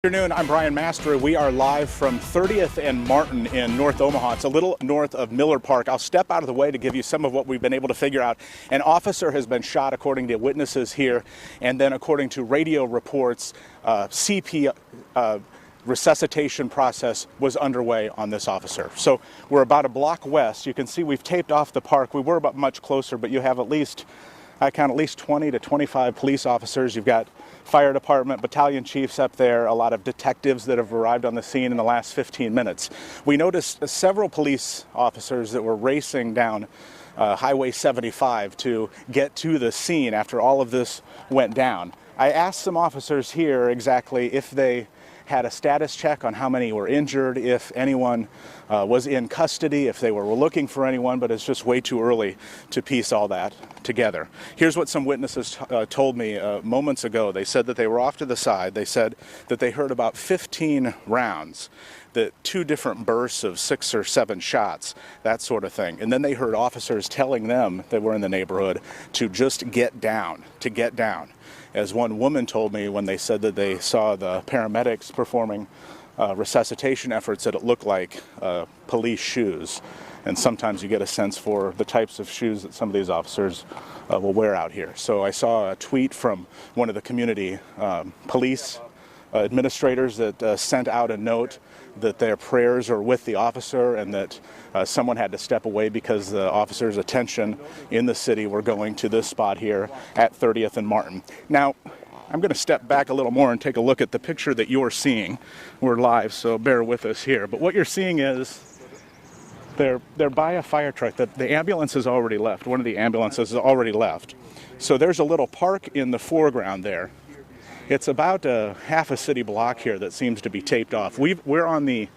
Good afternoon, I'm Brian Mastre. We are live from 30th and Martin in North Omaha. It's a little north of Miller Park. I'll step out of the way to give you some of what we've been able to figure out. An officer has been shot according to witnesses here, and then according to radio reports, CP resuscitation process was underway on this officer. So we're about a block west. You can see we've taped off the park. We were about much closer, but you have I count at least 20 to 25 police officers. You've got fire department, battalion chiefs up there, a lot of detectives that have arrived on the scene in the last 15 minutes. We noticed several police officers that were racing down Highway 75 to get to the scene after all of this went down. I asked some officers here exactly if they had a status check on how many were injured, if anyone was in custody, if they were looking for anyone, but it's just way too early to piece all that together. Here's what some witnesses told me moments ago. They said that they were off to the side. They said that they heard about 15 rounds, that 2 different bursts of 6 or 7 shots, that sort of thing. And then they heard officers telling them that were in the neighborhood to just get down, to get down. As one woman told me when they said that they saw the paramedics performing resuscitation efforts, that it looked like police shoes. And sometimes you get a sense for the types of shoes that some of these officers will wear out here. So I saw a tweet from one of the community police administrators that sent out a note that their prayers are with the officer and that someone had to step away because the officer's attention in the city were going to this spot here at 30th and Martin. Now, I'm going to step back a little more and take a look at the picture that you're seeing. We're live, so bear with us here. But what you're seeing is they're by a fire truck. The ambulance has already left. One of the ambulances has already left. So there's a little park in the foreground there. It's about half a city block here that seems to be taped off. We're on the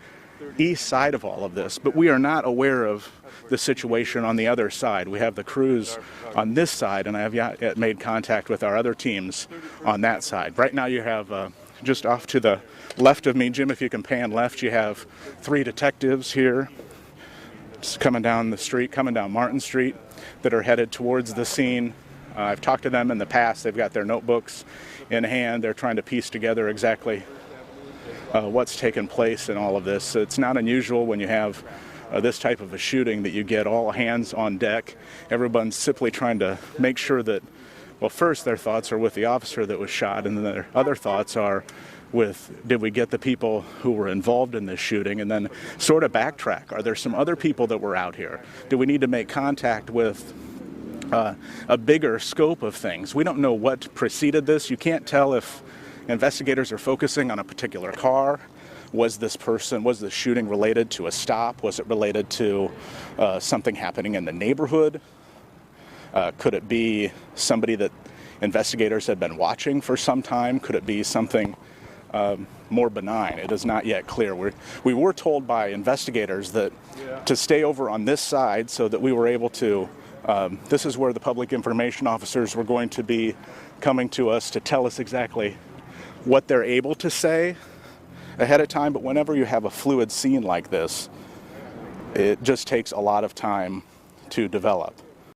east side of all of this, but we are not aware of the situation on the other side. We have the crews on this side, and I have yet made contact with our other teams on that side. Right now you have just off to the left of me, Jim, if you can pan left, you have 3 detectives here just coming down the street, coming down Martin Street, that are headed towards the scene. I've talked to them in the past. They've got their notebooks in hand. They're trying to piece together exactly what's taken place in all of this. It's not unusual when you have this type of a shooting that you get all hands on deck. Everyone's simply trying to make sure that, well, first their thoughts are with the officer that was shot, and then their other thoughts are with, did we get the people who were involved in this shooting, and then sort of backtrack. Are there some other people that were out here? Do we need to make contact with a bigger scope of things? We don't know what preceded this. You can't tell if investigators are focusing on a particular car. Was this shooting related to a stop? Was it related to something happening in the neighborhood? Could it be somebody that investigators had been watching for some time? Could it be something more benign? It is not yet clear. We were told by investigators that to stay over on this side so that we were able to this is where the public information officers were going to be coming to us to tell us exactly what they're able to say ahead of time. But whenever you have a fluid scene like this, it just takes a lot of time to develop.